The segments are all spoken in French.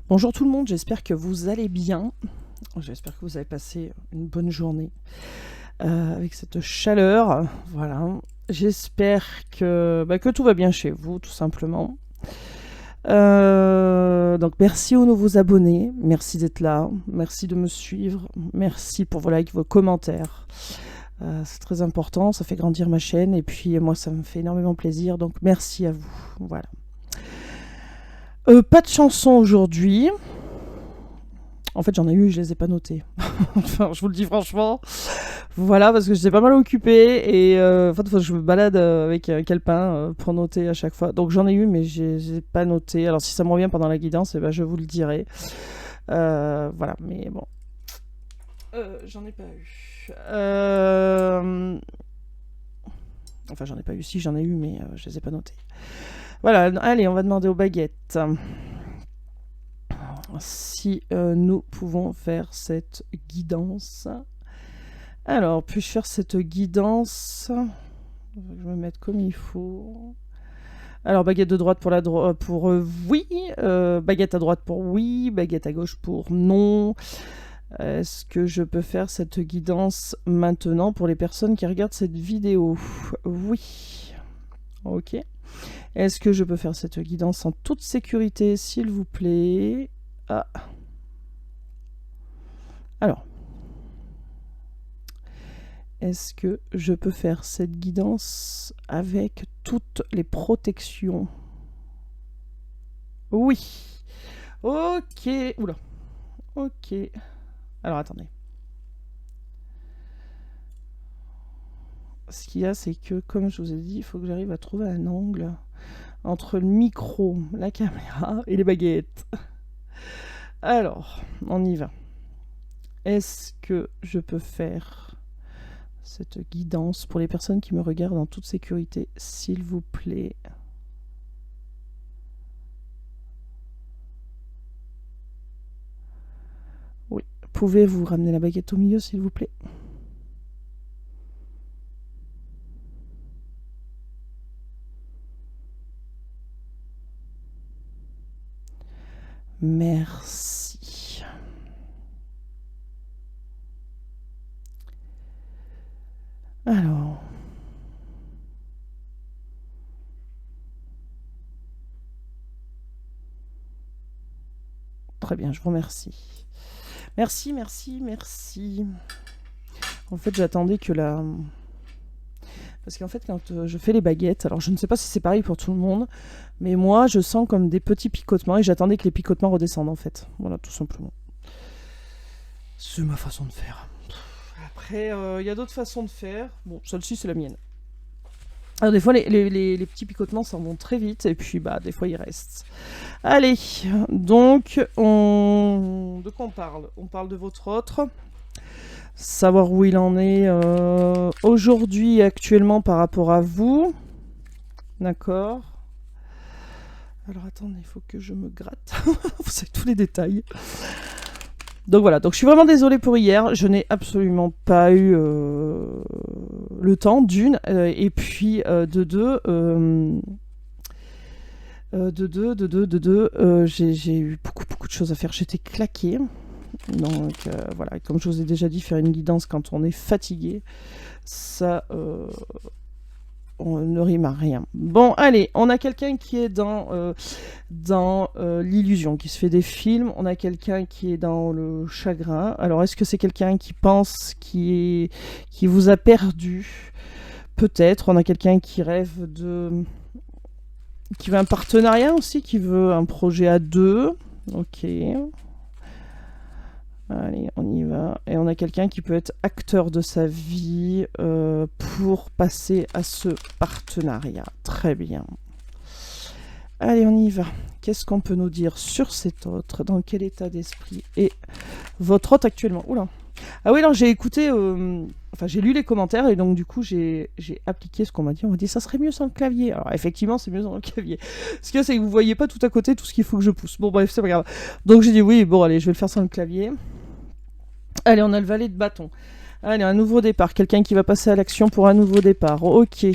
Bonjour tout le monde, j'espère que vous allez bien. J'espère que vous avez passé une bonne journée avec cette chaleur. Voilà. J'espère que tout va bien chez vous, tout simplement. Donc merci aux nouveaux abonnés, merci d'être là, merci de me suivre, merci pour vos likes, vos commentaires. C'est très important, ça fait grandir ma chaîne et puis moi ça me fait énormément plaisir, donc merci à vous. Voilà. Pas de chanson aujourd'hui. En fait, j'en ai eu, je les ai pas notées. Enfin, je vous le dis franchement. Voilà, parce que j'étais pas mal occupée et en fait, je me balade avec un calepin pour noter à chaque fois. Donc j'en ai eu, mais j'ai pas noté. Alors si ça me revient pendant la guidance, eh ben, je vous le dirai. Voilà, mais bon. J'en ai pas eu. Enfin, j'en ai pas eu, si j'en ai eu, mais je les ai pas notés. Voilà, allez, on va demander aux baguettes si nous pouvons faire cette guidance. Alors, puis-je faire cette guidance? Je vais me mettre comme il faut. Alors, baguette de droite pour oui, baguette à droite pour oui, baguette à gauche pour non. Est-ce que je peux faire cette guidance maintenant pour les personnes qui regardent cette vidéo? Oui. Ok. Est-ce que je peux faire cette guidance en toute sécurité, s'il vous plaît? Ah. Alors. Est-ce que je peux faire cette guidance avec toutes les protections? Oui. Ok. Oula. Ok. Alors, attendez. Ce qu'il y a, c'est que, comme je vous ai dit, il faut que j'arrive à trouver un angle entre le micro, la caméra et les baguettes. Alors, on y va. Est-ce que je peux faire cette guidance pour les personnes qui me regardent en toute sécurité, s'il vous plaît? Oui. Pouvez-vous ramener la baguette au milieu, s'il vous plaît? Merci. Alors. Très bien, je vous remercie. Merci, merci, merci. En fait, j'attendais que la... Parce qu'en fait, quand je fais les baguettes, alors je ne sais pas si c'est pareil pour tout le monde, mais moi, je sens comme des petits picotements et j'attendais que les picotements redescendent, en fait. Voilà, tout simplement. C'est ma façon de faire. Après, il y a d'autres façons de faire. Bon, celle-ci, c'est la mienne. Alors, des fois, les petits picotements s'en vont très vite, et puis, bah, des fois, ils restent. Allez, donc, de quoi on parle? On parle de votre autre. Savoir où il en est aujourd'hui, actuellement, par rapport à vous. D'accord. Alors, attendez, il faut que je me gratte. Vous savez tous les détails. Donc voilà, donc je suis vraiment désolée pour hier, je n'ai absolument pas eu le temps d'une, et puis de deux, j'ai eu beaucoup de choses à faire, j'étais claquée. Donc voilà, comme je vous ai déjà dit, faire une guidance quand on est fatigué, ça on ne rime à rien. Bon, allez, on a quelqu'un qui est dans l'illusion, qui se fait des films. On a quelqu'un qui est dans le chagrin. Alors, est-ce que c'est quelqu'un qui pense, qui vous a perdu? Peut-être. On a quelqu'un qui rêve qui veut un partenariat aussi, qui veut un projet à deux. Ok. Allez, on y va. Et on a quelqu'un qui peut être acteur de sa vie pour passer à ce partenariat. Très bien. Allez, on y va. Qu'est-ce qu'on peut nous dire sur cet autre? Dans quel état d'esprit est votre autre actuellement? Oula. Ah oui, non, j'ai écouté... Enfin, j'ai lu les commentaires et donc du coup, j'ai appliqué ce qu'on m'a dit. On m'a dit, ça serait mieux sans le clavier. Alors, effectivement, c'est mieux sans le clavier. Ce qu'il y a, c'est que vous voyez pas tout à côté tout ce qu'il faut que je pousse. Bon, bref, c'est pas grave. Donc, j'ai dit, oui, bon, allez, je vais le faire sans le clavier. Allez, on a le valet de bâton. Allez, un nouveau départ. Quelqu'un qui va passer à l'action pour un nouveau départ. Ok.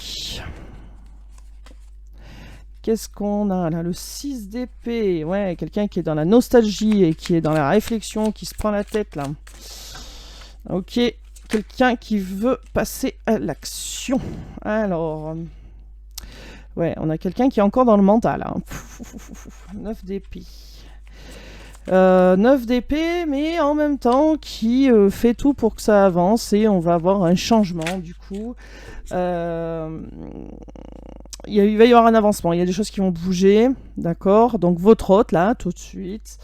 qu'est-ce qu'on a là? Le 6 d'épée. Ouais, quelqu'un qui est dans la nostalgie et qui est dans la réflexion, qui se prend la tête là. Ok, quelqu'un qui veut passer à l'action. Alors, ouais, on a quelqu'un qui est encore dans le mental. Hein. 9 d'épée. 9 d'épée, mais en même temps qui fait tout pour que ça avance et on va avoir un changement du coup. Il va y avoir un avancement, il y a des choses qui vont bouger, d'accord? Donc votre hôte là, tout de suite,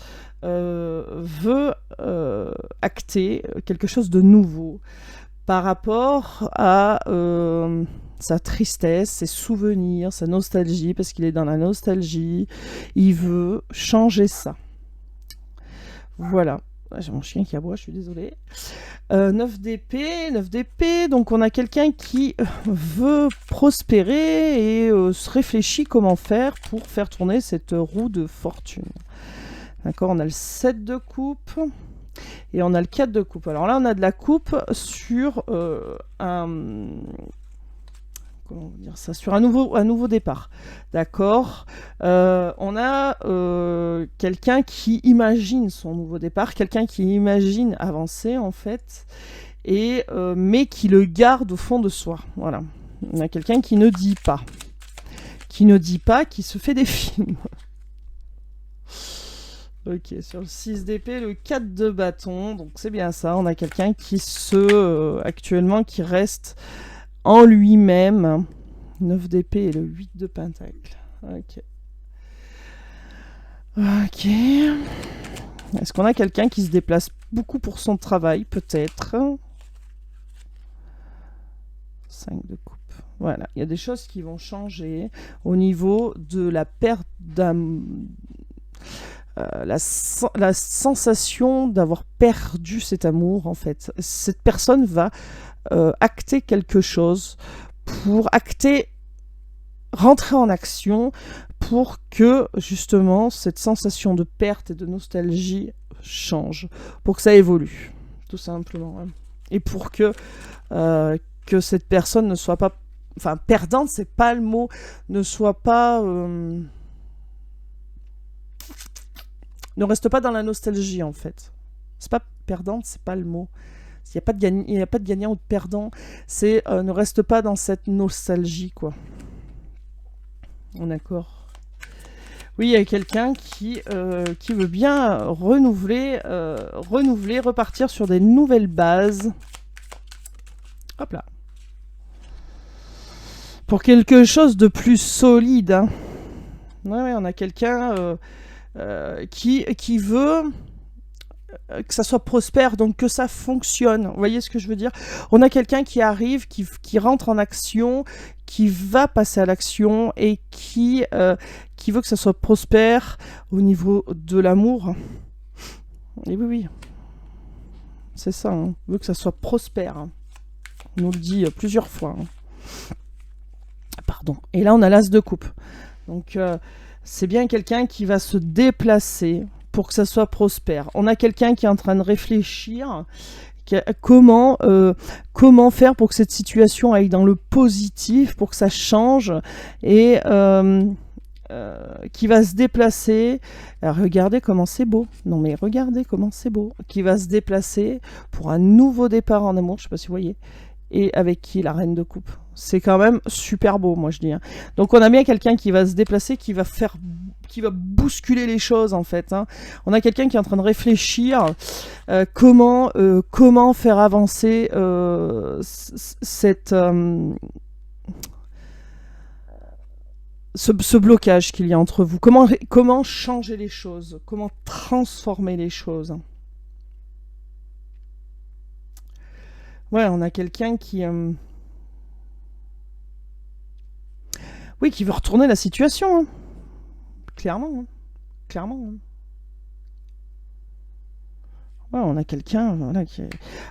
veut acter quelque chose de nouveau par rapport à sa tristesse, ses souvenirs, sa nostalgie, parce qu'il est dans la nostalgie, il veut changer ça. Voilà. J'ai mon chien qui aboie, je suis désolée. 9 d'épée, donc on a quelqu'un qui veut prospérer et se réfléchit comment faire pour faire tourner cette roue de fortune. D'accord, on a le 7 de coupe et on a le 4 de coupe. Alors là, on a de la coupe sur comment dire ça, sur un nouveau départ, d'accord. On a quelqu'un qui imagine son nouveau départ, quelqu'un qui imagine avancer en fait, et mais qui le garde au fond de soi. Voilà, on a quelqu'un qui ne dit pas, qui se fait des films. Ok, sur le 6 d'épée, le 4 de bâton, donc c'est bien ça, on a quelqu'un qui actuellement qui reste en lui-même. 9 d'épée et le 8 de pentacle. Ok. Ok. Est-ce qu'on a quelqu'un qui se déplace beaucoup pour son travail, peut-être? 5 de coupe. Voilà, il y a des choses qui vont changer au niveau de la perte d'un... la sensation d'avoir perdu cet amour, en fait. Cette personne va acter quelque chose pour rentrer en action pour que justement cette sensation de perte et de nostalgie change, pour que ça évolue, tout simplement. Hein. Et pour que cette personne ne soit pas, enfin perdante, c'est pas le mot, ne soit pas, ne reste pas dans la nostalgie en fait. C'est pas perdante, c'est pas le mot. Il n'y a pas de gagnant ou de perdant. C'est ne reste pas dans cette nostalgie, quoi. D'accord. Oui, il y a quelqu'un qui veut bien renouveler, repartir sur des nouvelles bases. Hop là. Pour quelque chose de plus solide. Hein. Ouais, on a quelqu'un qui veut que ça soit prospère, donc que ça fonctionne. Vous voyez ce que je veux dire? On a quelqu'un qui arrive, qui rentre en action, qui va passer à l'action et qui veut que ça soit prospère au niveau de l'amour. Et oui, oui. C'est ça, hein. On veut que ça soit prospère. Hein. On nous le dit plusieurs fois. Hein. Pardon. Et là, on a l'as de coupe. Donc, c'est bien quelqu'un qui va se déplacer pour que ça soit prospère. On a quelqu'un qui est en train de réfléchir comment faire pour que cette situation aille dans le positif, pour que ça change, et qui va se déplacer. Alors, regardez comment c'est beau. Non mais regardez comment c'est beau. Qui va se déplacer pour un nouveau départ en amour, je sais pas si vous voyez. Et avec qui? La reine de coupe. C'est quand même super beau, moi je dis. Hein. Donc on a bien quelqu'un qui va se déplacer, qui va bousculer les choses en fait. Hein. On a quelqu'un qui est en train de réfléchir comment faire avancer ce blocage qu'il y a entre vous. Comment changer les choses, comment transformer les choses. Ouais, on a quelqu'un qui... oui, qui veut retourner la situation. Hein. Clairement. Hein. Clairement. Hein. Ouais, on a quelqu'un... Voilà, qui...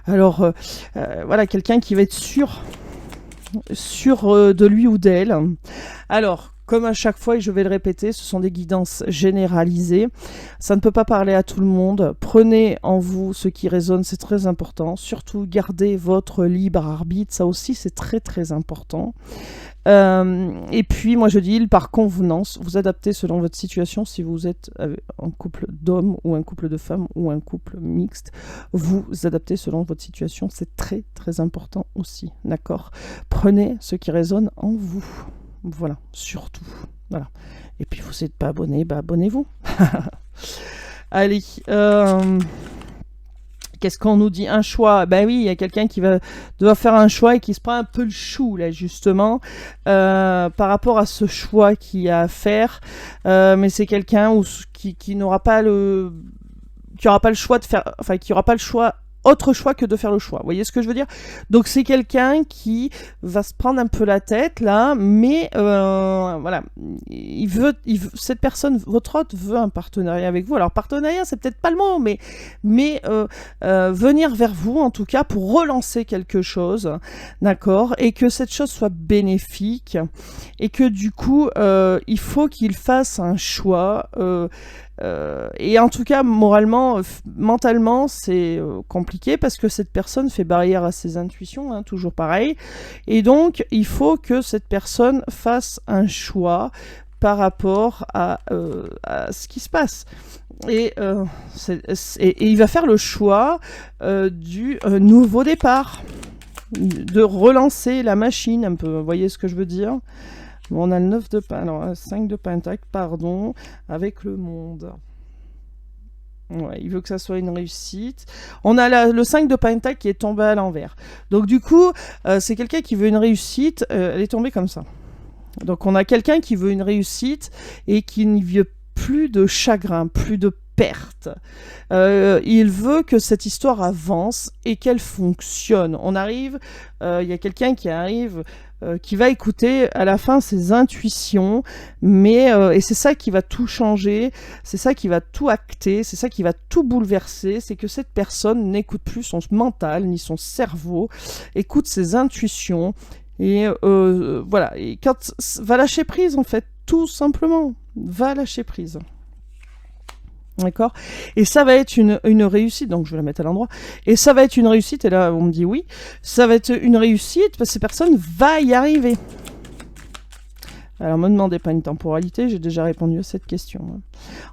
Alors, voilà, quelqu'un qui va être sûr de lui ou d'elle. Alors, Comme à chaque fois, et je vais le répéter, ce sont des guidances généralisées. Ça ne peut pas parler à tout le monde. Prenez en vous ce qui résonne, c'est très important. Surtout, gardez votre libre arbitre. Ça aussi, c'est très très important. Et puis, moi je dis, par convenance, vous adaptez selon votre situation. Si vous êtes en couple d'hommes ou un couple de femmes ou un couple mixte, vous adaptez selon votre situation. C'est très très important aussi. D'accord ? Prenez ce qui résonne en vous. Voilà, surtout. Voilà. Et puis, vous n'êtes pas abonné, bah abonnez-vous. Allez. Qu'est-ce qu'on nous dit? Un choix. Ben oui, il y a quelqu'un qui doit faire un choix et qui se prend un peu le chou, là, justement, par rapport à ce choix qu'il y a à faire. Mais c'est quelqu'un qui n'aura pas qui aura pas le choix de faire, enfin, qui aura pas le choix, autre choix que de faire le choix. Vous voyez ce que je veux dire? Donc c'est quelqu'un qui va se prendre un peu la tête là, mais voilà, cette personne, votre hôte veut un partenariat avec vous. Alors partenariat, c'est peut-être pas le mot, mais venir vers vous en tout cas pour relancer quelque chose, d'accord, et que cette chose soit bénéfique et que du coup il faut qu'il fasse un choix. Et en tout cas, moralement, mentalement, c'est compliqué parce que cette personne fait barrière à ses intuitions, hein, toujours pareil. Et donc, il faut que cette personne fasse un choix par rapport à ce qui se passe. Et il va faire le choix du nouveau départ, de relancer la machine un peu. Vous voyez ce que je veux dire ? Bon, on a le 9 de alors 5 de pentacle, pardon, avec le monde. Ouais, il veut que ça soit une réussite. On a le 5 de pentacle qui est tombé à l'envers. Donc du coup, c'est quelqu'un qui veut une réussite. Elle est tombée comme ça. Donc on a quelqu'un qui veut une réussite et qui ne veut plus de chagrin, plus de perte. Il veut que cette histoire avance et qu'elle fonctionne. On arrive, il y a quelqu'un qui arrive, qui va écouter à la fin ses intuitions, mais et c'est ça qui va tout changer, c'est ça qui va tout acter, c'est ça qui va tout bouleverser, c'est que cette personne n'écoute plus son mental ni son cerveau, écoute ses intuitions et voilà, et quand va lâcher prise en fait, tout simplement, va lâcher prise. D'accord? Et ça va être une réussite, donc je vais la mettre à l'endroit, et ça va être une réussite, et là on me dit oui, ça va être une réussite parce que cette personne va y arriver. Alors, me demandez pas une temporalité, j'ai déjà répondu à cette question.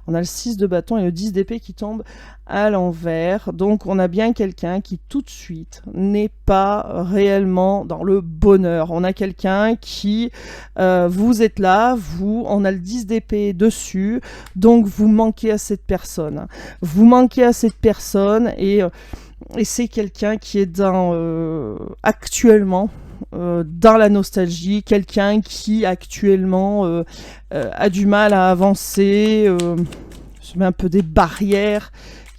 On a le 6 de bâton et le 10 d'épée qui tombe à l'envers. Donc, on a bien quelqu'un qui, tout de suite, n'est pas réellement dans le bonheur. On a quelqu'un qui, vous êtes là, on a le 10 d'épée dessus, donc vous manquez à cette personne. Vous manquez à cette personne et c'est quelqu'un qui est actuellement dans la nostalgie, quelqu'un qui actuellement a du mal à avancer, se met un peu des barrières,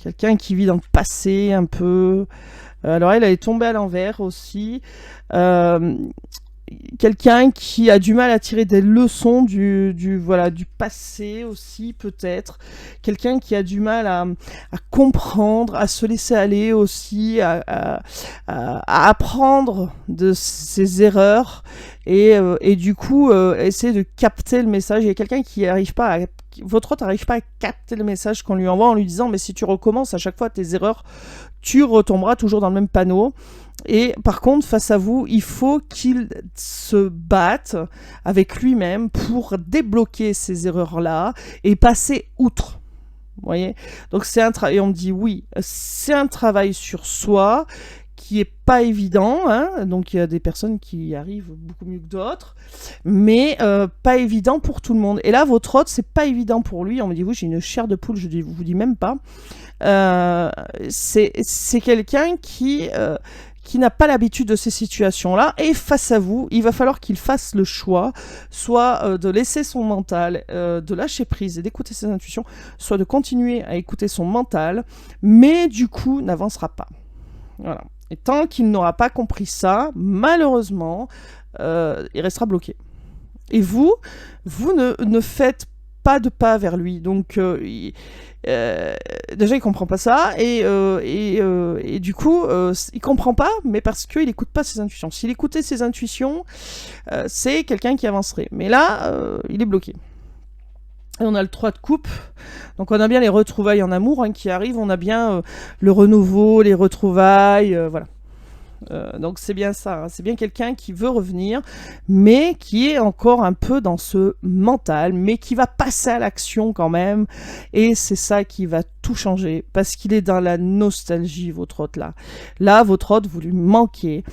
quelqu'un qui vit dans le passé un peu. Alors elle est tombée à l'envers aussi. Quelqu'un qui a du mal à tirer des leçons du passé aussi peut-être, quelqu'un qui a du mal à comprendre, à se laisser aller aussi, à apprendre de ses erreurs et du coup essayer de capter le message. Il y a quelqu'un qui n'arrive pas votre hôte n'arrive pas à capter le message qu'on lui envoie en lui disant mais si tu recommences à chaque fois tes erreurs, tu retomberas toujours dans le même panneau. Et par contre, face à vous, il faut qu'il se batte avec lui-même pour débloquer ces erreurs-là et passer outre. Vous voyez ? Donc c'est un travail, et on me dit oui, c'est un travail sur soi qui est pas évident, hein. Donc il y a des personnes qui y arrivent beaucoup mieux que d'autres, mais pas évident pour tout le monde. Et là, votre hôte, c'est pas évident pour lui. On me dit oui, j'ai une chair de poule, je vous dis même pas. C'est quelqu'un qui n'a pas l'habitude de ces situations-là, et face à vous, il va falloir qu'il fasse le choix, soit de laisser son mental, de lâcher prise et d'écouter ses intuitions, soit de continuer à écouter son mental, mais du coup, n'avancera pas. Voilà. Et tant qu'il n'aura pas compris ça, malheureusement, il restera bloqué. Et vous ne faites pas de pas vers lui. Donc, déjà il comprend pas ça et du coup il comprend pas, mais parce qu'il écoute pas ses intuitions. S'il écoutait ses intuitions, c'est quelqu'un qui avancerait. Mais là, il est bloqué. Et on a le 3 de coupe, donc on a bien les retrouvailles en amour qui arrivent, on a bien le renouveau, les retrouvailles, voilà. Donc c'est bien ça, hein. C'est bien quelqu'un qui veut revenir, mais qui est encore un peu dans ce mental, mais qui va passer à l'action quand même, et c'est ça qui va tout changer, parce qu'il est dans la nostalgie, votre hôte là. Là, votre hôte, vous lui manquez.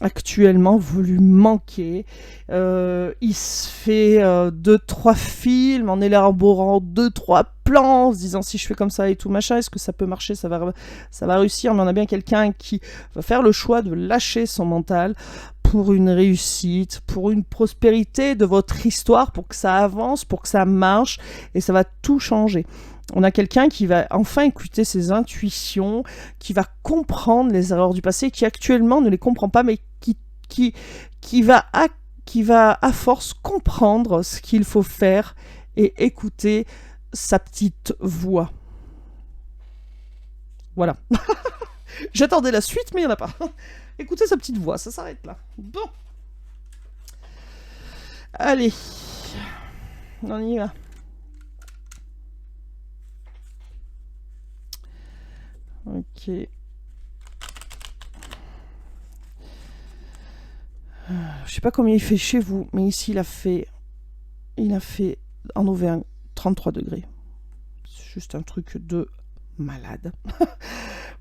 Actuellement, vous lui manquez. Il se fait 2-3 films en élaborant 2-3 plans, en se disant si je fais comme ça et tout machin, est-ce que ça peut marcher, ça va réussir. Mais on a bien quelqu'un qui va faire le choix de lâcher son mental pour une réussite, pour une prospérité de votre histoire, pour que ça avance, pour que ça marche, et ça va tout changer. On a quelqu'un qui va enfin écouter ses intuitions, qui va comprendre les erreurs du passé, qui actuellement ne les comprend pas, mais qui va à force comprendre ce qu'il faut faire et écouter sa petite voix. Voilà. J'attendais la suite, mais il n'y en a pas. Écoutez sa petite voix, ça s'arrête là. Bon. Allez. On y va. Ok. Je sais pas combien il fait chez vous, mais ici il a fait en Auvergne 33 degrés. C'est juste un truc de malade.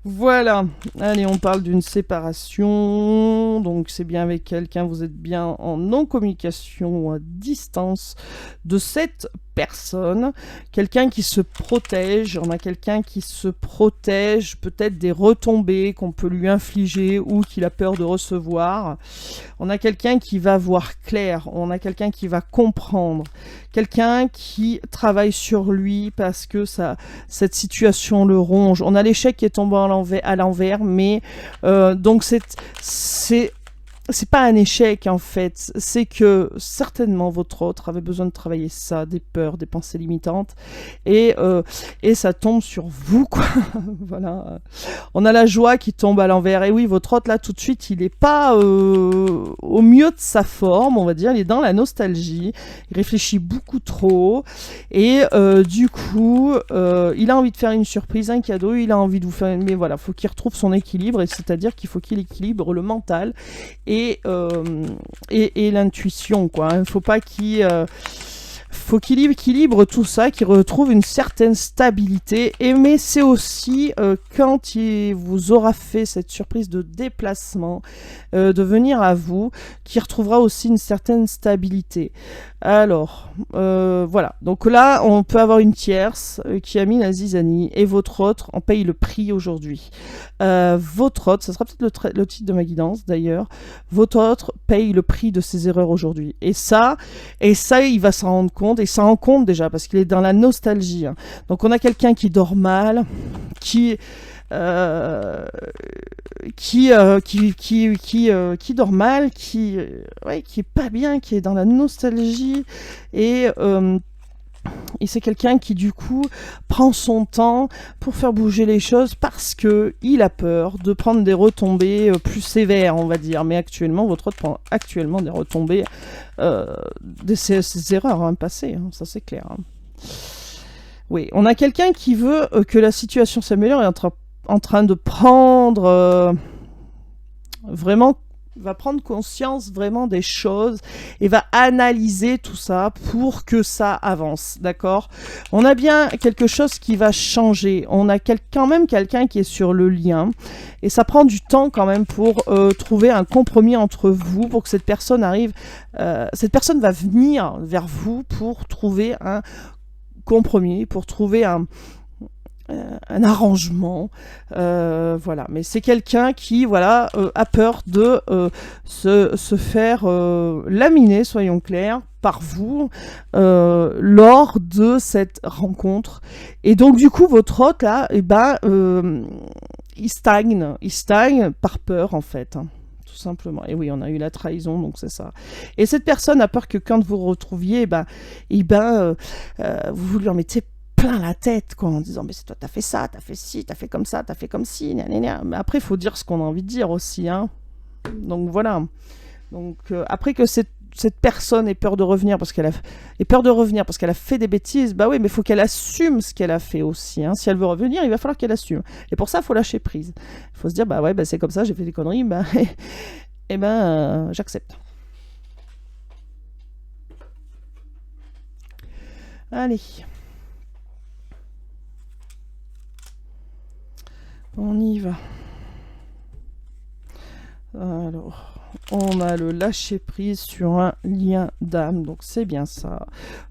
Voilà, allez, on parle d'une séparation, donc c'est bien avec quelqu'un, vous êtes bien en non-communication ou à distance de cette personne, quelqu'un qui se protège, on a quelqu'un qui se protège peut-être des retombées qu'on peut lui infliger ou qu'il a peur de recevoir, on a quelqu'un qui va voir clair, on a quelqu'un qui va comprendre, quelqu'un qui travaille sur lui parce que cette situation le ronge, on a l'échec qui est tombé à l'envers, mais donc c'est pas un échec en fait, c'est que certainement votre autre avait besoin de travailler ça, des peurs, des pensées limitantes, et ça tombe sur vous, quoi. Voilà. On a la joie qui tombe à l'envers, et oui, votre autre là tout de suite, il est pas au mieux de sa forme, on va dire, il est dans la nostalgie, il réfléchit beaucoup trop, et du coup, il a envie de faire une surprise, un cadeau, il a envie de vous faire, mais voilà, faut qu'il retrouve son équilibre, et c'est-à-dire qu'il faut qu'il équilibre le mental et l'intuition, quoi. Il faut pas faut qu'il équilibre tout ça, qu'il retrouve une certaine stabilité. Mais c'est aussi quand il vous aura fait cette surprise de déplacement, de venir à vous, qu'il retrouvera aussi une certaine stabilité. Alors, voilà. Donc là, on peut avoir une tierce qui a mis la zizanie et votre autre en paye le prix aujourd'hui. Votre autre, ça sera peut-être le titre de ma guidance d'ailleurs, votre autre paye le prix de ses erreurs aujourd'hui. Et ça, il va s'en rendre compte, et s'en rend compte déjà, parce qu'il est dans la nostalgie. Hein. Donc on a quelqu'un qui dort mal, qui dort mal, qui est pas bien, qui est dans la nostalgie, et c'est quelqu'un qui du coup prend son temps pour faire bouger les choses parce que il a peur de prendre des retombées plus sévères, on va dire. Mais actuellement, votre autre prend actuellement des retombées de ses erreurs passées, hein, ça c'est clair. Hein. Oui, on a quelqu'un qui veut que la situation s'améliore et en train de prendre vraiment, va prendre conscience vraiment des choses et va analyser tout ça pour que ça avance, d'accord? On a bien quelque chose qui va changer, on a quand même quelqu'un qui est sur le lien et ça prend du temps quand même pour trouver un compromis entre vous, pour que cette personne arrive, cette personne va venir vers vous pour trouver un compromis, pour trouver un arrangement, voilà. Mais c'est quelqu'un qui, voilà, a peur de se faire laminer, soyons clairs, par vous lors de cette rencontre. Et donc du coup, votre hôte là, il stagne par peur en fait. Hein. Tout simplement. Et oui, on a eu la trahison, donc c'est ça. Et cette personne a peur que quand vous vous retrouviez, vous lui en mettez plein la tête, quoi, en disant mais c'est toi, t'as fait ça, t'as fait ci, t'as fait comme ça, t'as fait comme ci, gna, gna, gna. Mais après, il faut dire ce qu'on a envie de dire aussi, hein. Donc voilà. Donc après que cette personne ait peur de revenir parce qu'elle a fait des bêtises, bah oui, mais il faut qu'elle assume ce qu'elle a fait aussi, hein. Si elle veut revenir, il va falloir qu'elle assume. Et pour ça, il faut lâcher prise. Il faut se dire, bah ouais, bah c'est comme ça, j'ai fait des conneries, bah, et ben j'accepte. Allez. On y va. Alors, on a le lâcher prise sur un lien d'âme, donc c'est bien ça.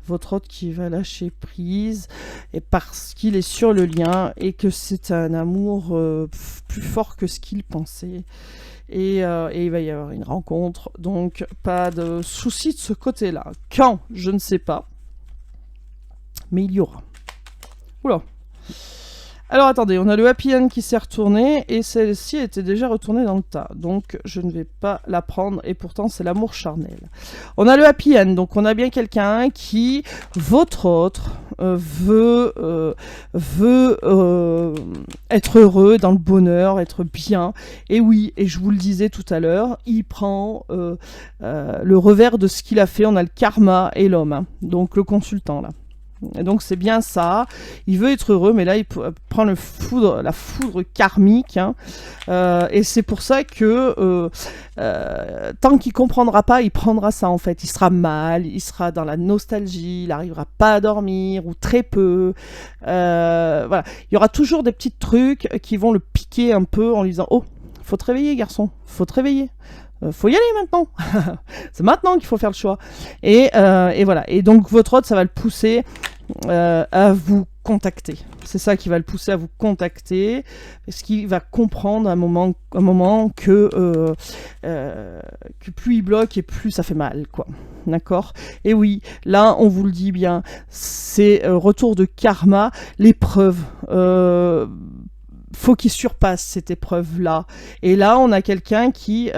Votre hôte qui va lâcher prise, et parce qu'il est sur le lien et que c'est un amour plus fort que ce qu'il pensait. Et il va y avoir une rencontre, donc pas de souci de ce côté-là. Quand, je ne sais pas, mais il y aura. Oula. Alors attendez, on a le happy end qui s'est retourné et celle-ci était déjà retournée dans le tas. Donc je ne vais pas la prendre et pourtant c'est l'amour charnel. On a le happy end, donc on a bien quelqu'un qui, votre autre, veut être heureux, dans le bonheur, être bien. Et oui, et je vous le disais tout à l'heure, il prend le revers de ce qu'il a fait. On a le karma et l'homme, hein, donc le consultant là. Et donc c'est bien ça, il veut être heureux, mais là il prend la foudre karmique, hein. Et c'est pour ça que tant qu'il comprendra pas, il prendra ça en fait. Il sera mal, il sera dans la nostalgie, il n'arrivera pas à dormir, ou très peu. Voilà. Il y aura toujours des petits trucs qui vont le piquer un peu en lui disant « Oh, faut te réveiller garçon, faut te réveiller. Faut y aller maintenant. C'est maintenant qu'il faut faire le choix. » Et voilà. Et donc votre hôte, ça va le pousser à vous contacter. C'est ça qui va le pousser à vous contacter, parce qu'il va comprendre à un moment que plus il bloque et plus ça fait mal, quoi. D'accord ? Et oui, là, on vous le dit bien, c'est retour de karma, l'épreuve. Faut qu'il surpasse cette épreuve-là. Et là, on a quelqu'un qui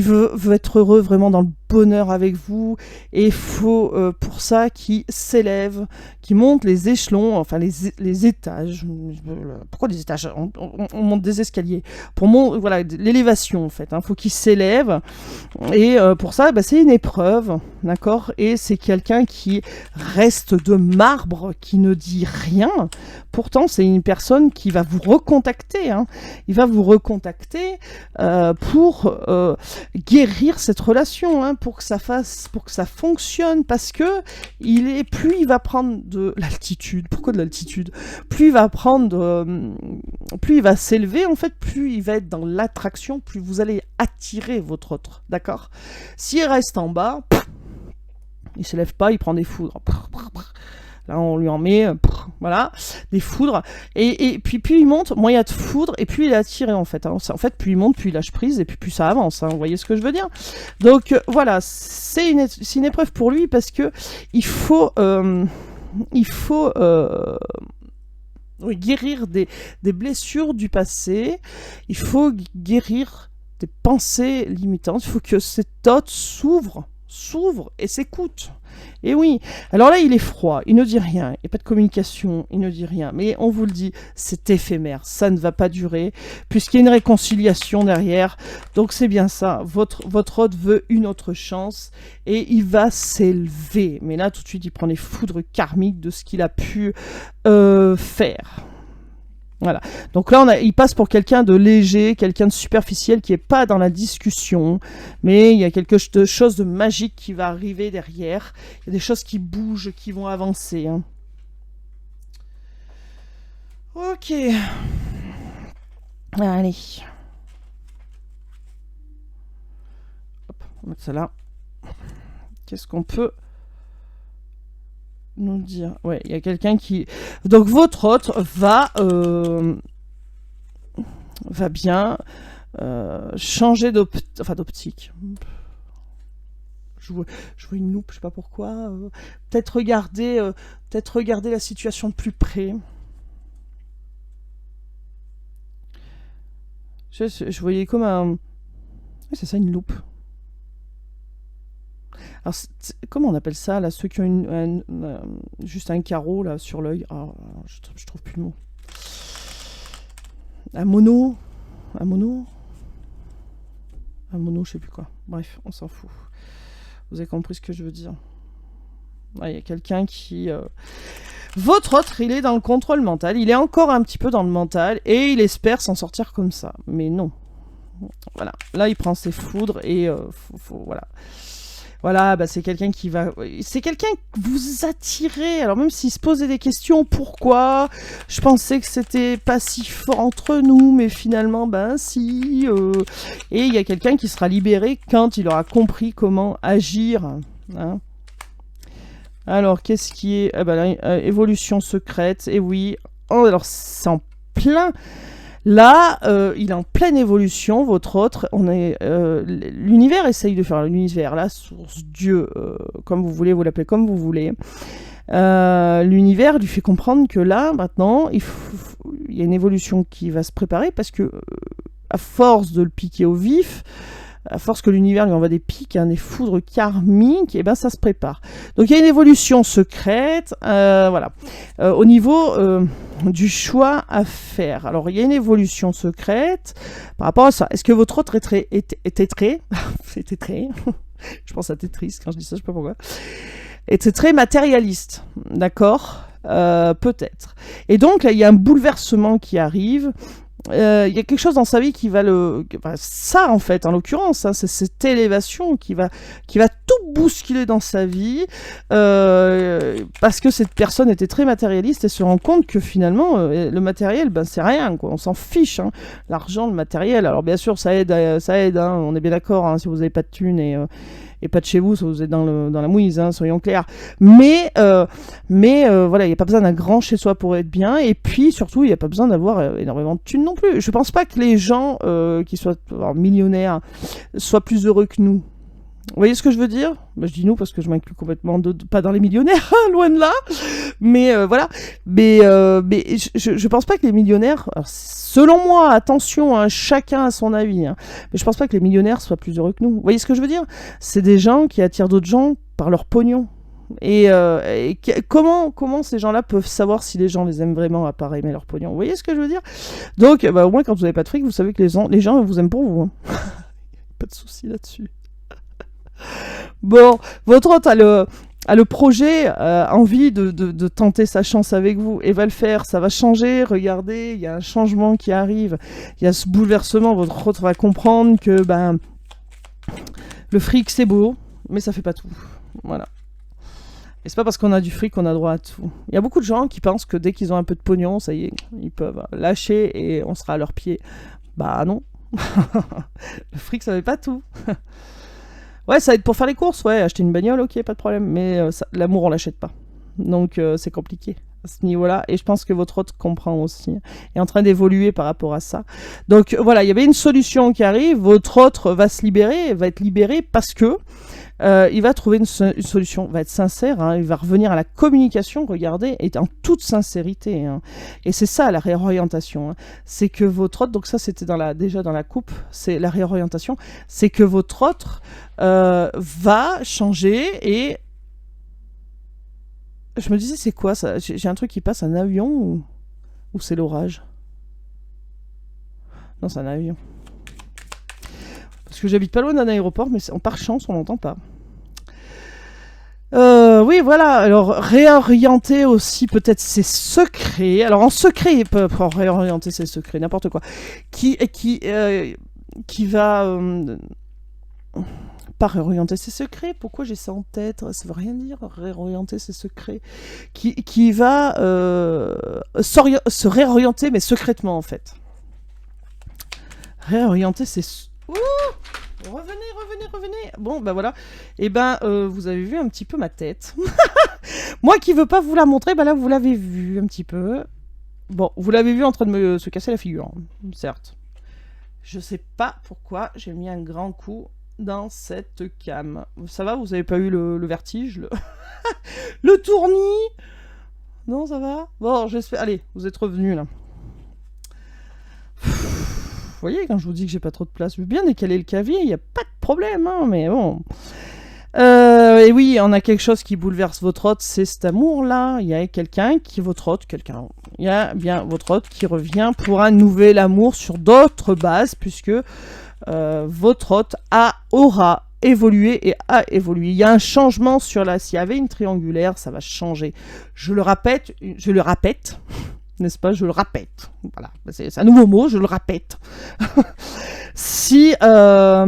veut être heureux vraiment dans le bonheur avec vous. Et il faut pour ça qu'il s'élève, qu'il monte les échelons, enfin les étages. Pourquoi des étages ? On monte des escaliers. Voilà, l'élévation en fait. Faut qu'il s'élève. Et pour ça, bah, c'est une épreuve. D'accord ? Et c'est quelqu'un qui reste de marbre, qui ne dit rien. Pourtant, c'est une personne qui va vous recontacter. Hein. Il va vous recontacter pour guérir cette relation, hein, pour que ça fonctionne, parce que plus il va prendre de l'altitude. Pourquoi de l'altitude ? Plus il va plus il va s'élever, en fait, plus il va être dans l'attraction, plus vous allez attirer votre autre. D'accord ? S'il reste en bas, il se lève pas, il prend des foudres. Là, on lui en met, voilà, des foudres. Et puis il monte, moins il y a de foudres, et puis il est attiré, en fait. Hein. En fait, plus il monte, plus il lâche prise, et puis plus ça avance. Hein. Vous voyez ce que je veux dire ? Donc, voilà, c'est une épreuve pour lui, parce que il faut guérir des blessures du passé. Il faut guérir des pensées limitantes. Il faut que cet hôte s'ouvre et s'écoute. Et oui, alors là il est froid, il ne dit rien, il n'y a pas de communication, il ne dit rien, mais on vous le dit, c'est éphémère, ça ne va pas durer, puisqu'il y a une réconciliation derrière, donc c'est bien ça, votre hôte veut une autre chance, et il va s'élever, mais là tout de suite il prend les foudres karmiques de ce qu'il a pu faire. Voilà. Donc là, il passe pour quelqu'un de léger, quelqu'un de superficiel qui n'est pas dans la discussion, mais il y a quelque chose de magique qui va arriver derrière. Il y a des choses qui bougent, qui vont avancer. Hein. Ok. Allez. Hop, on va mettre ça là. Qu'est-ce qu'on peut nous dire? Ouais, il y a quelqu'un qui... Donc votre hôte va bien changer d'optique. Je vois une loupe, je sais pas pourquoi. Peut-être regarder la situation de plus près. Je voyais comme un... C'est ça, une loupe. Alors, comment on appelle ça, là, ceux qui ont juste un carreau, là, sur l'œil. Ah, je trouve plus le mot. Un mono. Un mono. Un mono, je sais plus quoi. Bref, on s'en fout. Vous avez compris ce que je veux dire. Il y a quelqu'un qui... Votre autre, il est dans le contrôle mental. Il est encore un petit peu dans le mental. Et il espère s'en sortir comme ça. Mais non. Voilà. Là, il prend ses foudres et... voilà. Voilà, bah, c'est quelqu'un qui va... C'est quelqu'un que vous attirez. Alors même s'il se posait des questions, pourquoi? Je pensais que c'était pas si fort entre nous, mais finalement, ben si. Et il y a quelqu'un qui sera libéré quand il aura compris comment agir. Hein. Alors, qu'est-ce qui est... Ah, bah, là, évolution secrète, et oui. Oh, alors, c'est en plein... Là, il est en pleine évolution, votre autre. L'univers essaye de faire l'univers, la source, Dieu, comme vous voulez, vous l'appelez comme vous voulez. L'univers lui fait comprendre que là, maintenant, il y a une évolution qui va se préparer parce que, à force de le piquer au vif, à force que l'univers lui envoie des pics, des foudres karmiques, et ben ça se prépare. Donc il y a une évolution secrète, voilà. Au niveau du choix à faire. Alors il y a une évolution secrète par rapport à ça. Est-ce que votre autre était très je pense à Tetris quand je dis ça, je sais pas pourquoi. Était très matérialiste, d'accord, peut-être. Et donc là il y a un bouleversement qui arrive. Il y a quelque chose dans sa vie qui va ça en fait en l'occurrence, hein, c'est cette élévation qui va tout bousculer dans sa vie, parce que cette personne était très matérialiste et se rend compte que finalement le matériel, ben c'est rien, quoi. On s'en fiche, hein. L'argent, le matériel, alors bien sûr ça aide, hein, on est bien d'accord, hein, si vous n'avez pas de thunes et pas de chez vous, si vous êtes dans la mouise, hein, soyons clairs. Mais voilà, il n'y a pas besoin d'un grand chez soi pour être bien. Et puis surtout, il n'y a pas besoin d'avoir énormément de thunes non plus. Je pense pas que les gens qui soient millionnaires soient plus heureux que nous. Vous voyez ce que je veux dire? Je dis nous parce que je m'inclus complètement pas dans les millionnaires, loin de là. Mais voilà. Mais je pense pas que les millionnaires, alors, selon moi, attention, hein, chacun a son avis, hein, mais je pense pas que les millionnaires soient plus heureux que nous. Vous voyez ce que je veux dire? C'est des gens qui attirent d'autres gens par leur pognon. Et comment ces gens-là peuvent savoir si les gens les aiment vraiment à part aimer leur pognon? Vous voyez ce que je veux dire? Donc, au moins, quand vous n'avez pas de fric, vous savez que les gens vous aiment pour vous. Hein. Pas de souci là-dessus. Bon, votre hôte a le projet, envie de tenter sa chance avec vous et va le faire, ça va changer, regardez, il y a un changement qui arrive, il y a ce bouleversement, votre hôte va comprendre que le fric c'est beau, mais ça fait pas tout, voilà. Et c'est pas parce qu'on a du fric qu'on a droit à tout. Il y a beaucoup de gens qui pensent que dès qu'ils ont un peu de pognon, ça y est, ils peuvent lâcher et on sera à leurs pieds. Bah non, le fric ça fait pas tout. Ouais, ça aide pour faire les courses, ouais, acheter une bagnole, ok, pas de problème, mais l'amour, on l'achète pas. Donc, c'est compliqué à ce niveau-là, et je pense que votre hôte comprend aussi, est en train d'évoluer par rapport à ça. Donc, voilà, il y avait une solution qui arrive, votre hôte va être libéré parce que il va trouver une solution, va être sincère, hein, il va revenir à la communication, regardez, et en toute sincérité. Hein. Et c'est ça la réorientation. Hein. C'est que votre autre, donc ça c'était déjà dans la coupe, c'est la réorientation, c'est que votre autre va changer et... Je me disais c'est quoi ça? J'ai un truc qui passe, un avion ou c'est l'orage? Non, c'est un avion. Parce que j'habite pas loin d'un aéroport, mais par chance, on n'entend pas. Oui, voilà. Alors, réorienter aussi peut-être ses secrets. Alors, en secret, pour réorienter ses secrets, n'importe quoi. Qui va... pas réorienter ses secrets. Pourquoi j'ai ça en tête? Ça veut rien dire, réorienter ses secrets. Qui va se réorienter, mais secrètement, en fait. Réorienter ses... Ouh, revenez. Bon, ben voilà. Et vous avez vu un petit peu ma tête. Moi qui veux pas vous la montrer, là, vous l'avez vu un petit peu. Bon, vous l'avez vu en train de se casser la figure, certes. Je sais pas pourquoi j'ai mis un grand coup dans cette cam. Ça va, vous avez pas eu le vertige, le tournis? Non, ça va? Bon, j'espère... Allez, vous êtes revenus, là. Vous voyez, quand je vous dis que j'ai pas trop de place, je veux bien décaler le clavier, il n'y a pas de problème, hein, mais bon. Et oui, on a quelque chose qui bouleverse votre hôte, c'est cet amour-là. Il y a quelqu'un qui, votre hôte, il y a bien votre hôte qui revient pour un nouvel amour sur d'autres bases, puisque votre hôte aura évolué et a évolué. Il y a un changement sur la... S'il y avait une triangulaire, ça va changer. Je le répète, n'est-ce pas? Je le répète. Voilà, c'est un nouveau mot, je le répète. Si la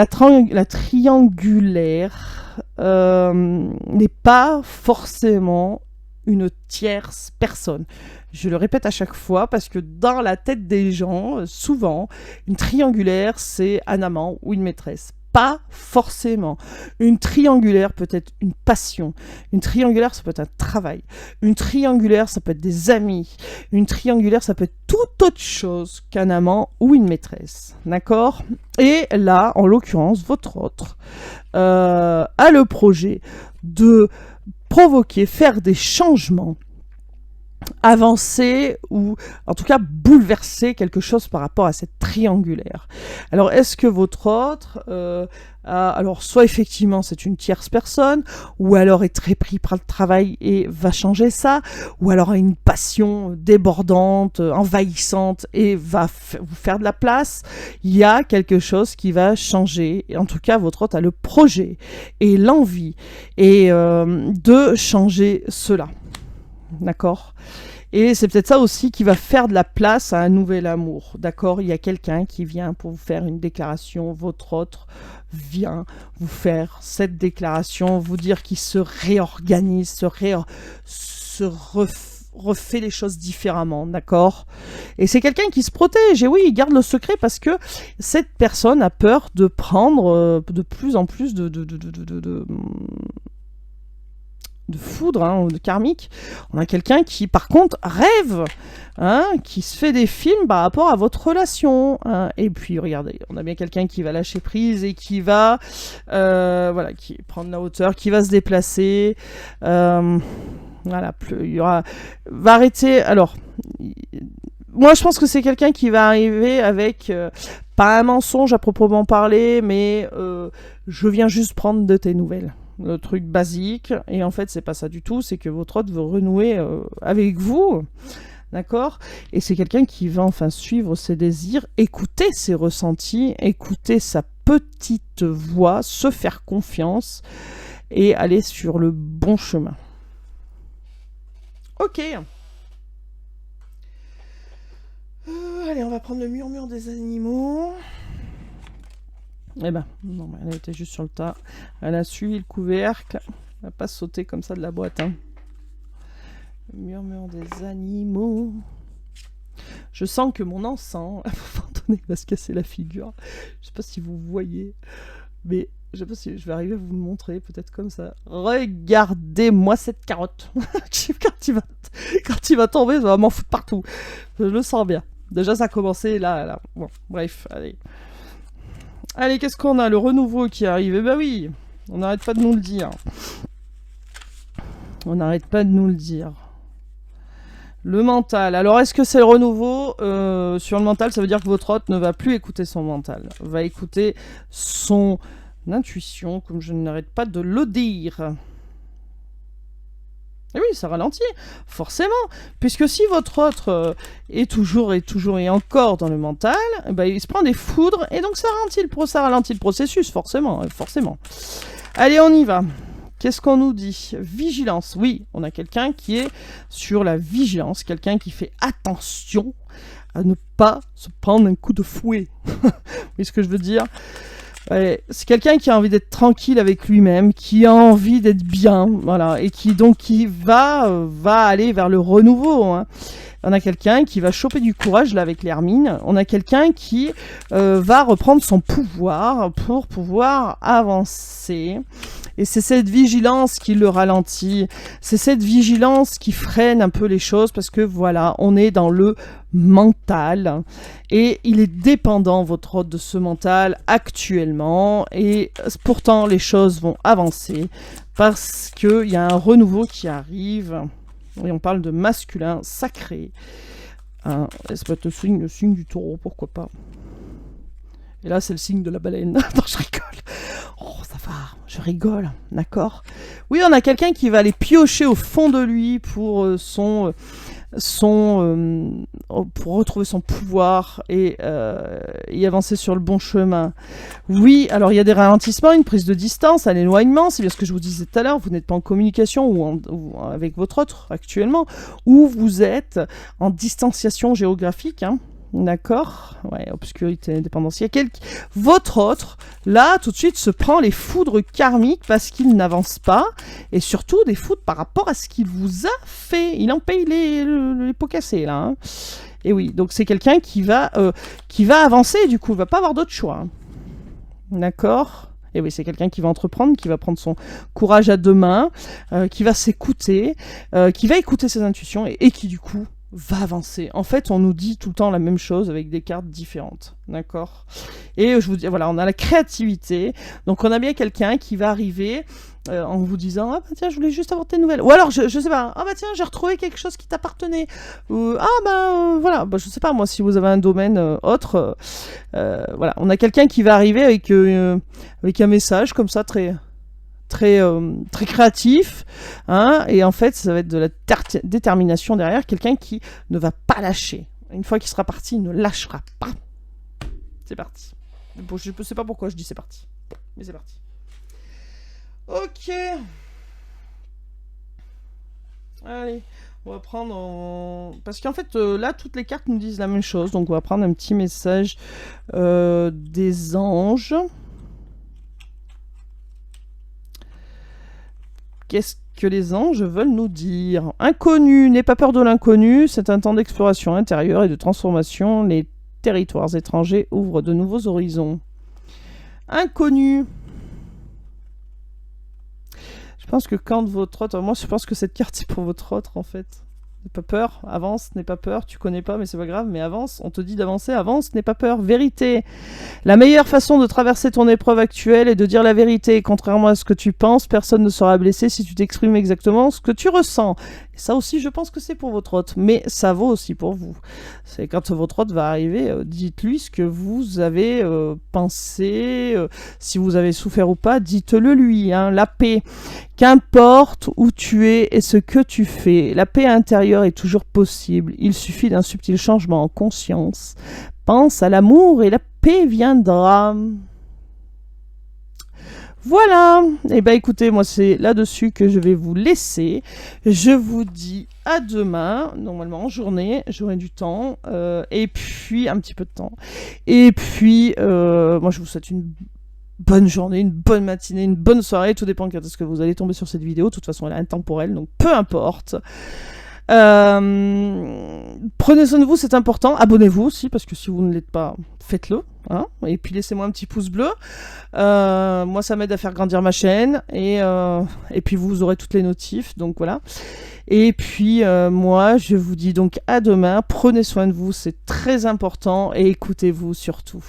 triangulaire n'est pas forcément une tierce personne. Je le répète à chaque fois parce que dans la tête des gens, souvent, une triangulaire, c'est un amant ou une maîtresse. Pas forcément. Une triangulaire peut être une passion. Une triangulaire, ça peut être un travail. Une triangulaire, ça peut être des amis. Une triangulaire, ça peut être toute autre chose qu'un amant ou une maîtresse. D'accord? Et là, en l'occurrence, votre autre a le projet de provoquer, faire des changements, avancer ou en tout cas bouleverser quelque chose par rapport à cette triangulaire. Alors est-ce que votre autre alors soit effectivement c'est une tierce personne, ou alors est très pris par le travail et va changer ça, ou alors a une passion débordante, envahissante et va vous faire de la place. Il y a quelque chose qui va changer, et en tout cas votre autre a le projet et l'envie et de changer cela. D'accord? Et c'est peut-être ça aussi qui va faire de la place à un nouvel amour. D'accord? Il y a quelqu'un qui vient pour vous faire une déclaration. Votre autre vient vous faire cette déclaration, vous dire qu'il se réorganise, refait les choses différemment. D'accord? Et c'est quelqu'un qui se protège. Et oui, il garde le secret parce que cette personne a peur de prendre de plus en plus de foudre, hein, de karmique. On a quelqu'un qui, par contre, rêve, hein, qui se fait des films par rapport à votre relation. Hein. Et puis, regardez, on a bien quelqu'un qui va lâcher prise et qui va, voilà, qui prendre la hauteur, qui va se déplacer. Voilà, va arrêter. Alors, moi, je pense que c'est quelqu'un qui va arriver avec pas un mensonge à proprement parler, mais je viens juste prendre de tes nouvelles. Le truc basique, et en fait c'est pas ça du tout, c'est que votre autre veut renouer avec vous, d'accord? Et c'est quelqu'un qui va enfin suivre ses désirs, écouter ses ressentis, écouter sa petite voix, se faire confiance et aller sur le bon chemin. Ok. Allez, on va prendre le murmure des animaux. Eh ben, non, elle était juste sur le tas. Elle a suivi le couvercle. Elle va pas sauter comme ça de la boîte. Hein. Le murmure des animaux. Je sens que mon encens, à un moment donné, va se casser la figure. Je sais pas si vous voyez, mais je sais pas si je vais arriver à vous le montrer, peut-être comme ça. Regardez-moi cette carotte. quand il va tomber, ça va m'en foutre partout. Je le sens bien. Déjà, ça a commencé là. Bon, bref, allez. Allez, qu'est-ce qu'on a? Le renouveau qui arrive. Eh ben oui, on n'arrête pas de nous le dire. On n'arrête pas de nous le dire. Le mental. Alors, est-ce que c'est le renouveau? Sur le mental, ça veut dire que votre hôte ne va plus écouter son mental. Va écouter son intuition, comme je n'arrête pas de le dire. Et oui, ça ralentit, forcément. Puisque si votre autre est toujours et encore dans le mental, bah, il se prend des foudres, et donc ça ralentit le processus, forcément. Allez, on y va. Qu'est-ce qu'on nous dit? Vigilance. Oui, on a quelqu'un qui est sur la vigilance, quelqu'un qui fait attention à ne pas se prendre un coup de fouet. Vous voyez ce que je veux dire? Ouais, c'est quelqu'un qui a envie d'être tranquille avec lui-même, qui a envie d'être bien, voilà, et qui va aller vers le renouveau. Hein. On a quelqu'un qui va choper du courage là avec l'hermine. On a quelqu'un qui va reprendre son pouvoir pour pouvoir avancer. Et c'est cette vigilance qui le ralentit. C'est cette vigilance qui freine un peu les choses parce que voilà, on est dans le mental et il est dépendant, votre hôte, de ce mental actuellement. Et pourtant, les choses vont avancer parce qu'il y a un renouveau qui arrive. Et on parle de masculin sacré. Hein, ça peut être le signe du taureau, pourquoi pas. Et là, c'est le signe de la baleine. Non, je rigole. Oh, ça va. Ah, je rigole, d'accord. Oui, on a quelqu'un qui va aller piocher au fond de lui pour pour retrouver son pouvoir et y avancer sur le bon chemin. Oui, alors il y a des ralentissements, une prise de distance, un éloignement, c'est bien ce que je vous disais tout à l'heure, vous n'êtes pas en communication ou avec votre autre actuellement, ou vous êtes en distanciation géographique, hein. D'accord, ouais, obscurité, indépendance. Il y a votre autre, là, tout de suite, se prend les foudres karmiques parce qu'il n'avance pas, et surtout des foudres par rapport à ce qu'il vous a fait. Il en paye les pots cassés, là. Hein. Et oui, donc c'est quelqu'un qui va avancer, du coup, il va pas avoir d'autre choix. Hein. D'accord. Et oui, c'est quelqu'un qui va entreprendre, qui va prendre son courage à deux mains, qui va s'écouter, qui va écouter ses intuitions, et qui, du coup, va avancer. En fait, on nous dit tout le temps la même chose avec des cartes différentes. D'accord. Et je vous dis, voilà, on a la créativité. Donc, on a bien quelqu'un qui va arriver en vous disant, ah bah tiens, je voulais juste avoir tes nouvelles. Ou alors, je sais pas, ah bah tiens, j'ai retrouvé quelque chose qui t'appartenait. Voilà, bah, je sais pas, moi, si vous avez un domaine autre, voilà, on a quelqu'un qui va arriver avec un message comme ça, très créatif, hein, et en fait ça va être de la détermination derrière, quelqu'un qui ne va pas lâcher. Une fois qu'il sera parti, il ne lâchera pas. C'est parti. Bon, je ne sais pas pourquoi je dis c'est parti, mais c'est parti. Ok. Allez, on va prendre parce qu'en fait là toutes les cartes nous disent la même chose, donc on va prendre un petit message des anges. Qu'est-ce que les anges veulent nous dire? Inconnu, n'aie pas peur de l'inconnu, c'est un temps d'exploration intérieure et de transformation. Les territoires étrangers ouvrent de nouveaux horizons. Inconnu. Je pense que quand votre autre... Moi, je pense que cette carte, c'est pour votre autre, en fait. N'aie pas peur, avance, n'aie pas peur, tu connais pas, mais c'est pas grave, mais avance, on te dit d'avancer, avance, n'aie pas peur, vérité. La meilleure façon de traverser ton épreuve actuelle est de dire la vérité. Contrairement à ce que tu penses, personne ne sera blessé si tu t'exprimes exactement ce que tu ressens. Et ça aussi, je pense que c'est pour votre hôte, mais ça vaut aussi pour vous. C'est quand votre hôte va arriver, dites-lui ce que vous avez pensé, si vous avez souffert ou pas, dites-le lui, hein, la paix. Qu'importe où tu es et ce que tu fais, la paix intérieure est toujours possible. Il suffit d'un subtil changement en conscience. Pense à l'amour et la paix viendra. Voilà. Et ben écoutez, moi c'est là-dessus que je vais vous laisser. Je vous dis à demain, normalement en journée, j'aurai du temps, et puis un petit peu de temps. Et puis, moi je vous souhaite une bonne journée, une bonne matinée, une bonne soirée, tout dépend quand est-ce que vous allez tomber sur cette vidéo. De toute façon, elle est intemporelle, donc peu importe. Prenez soin de vous, c'est important. Abonnez-vous aussi, parce que si vous ne l'êtes pas, faites-le. Hein, et puis laissez-moi un petit pouce bleu. Moi, ça m'aide à faire grandir ma chaîne. Et puis vous aurez toutes les notifs. Donc voilà. Et puis moi, je vous dis donc à demain. Prenez soin de vous, c'est très important. Et écoutez-vous surtout.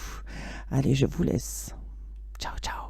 Allez, je vous laisse. Ciao, ciao.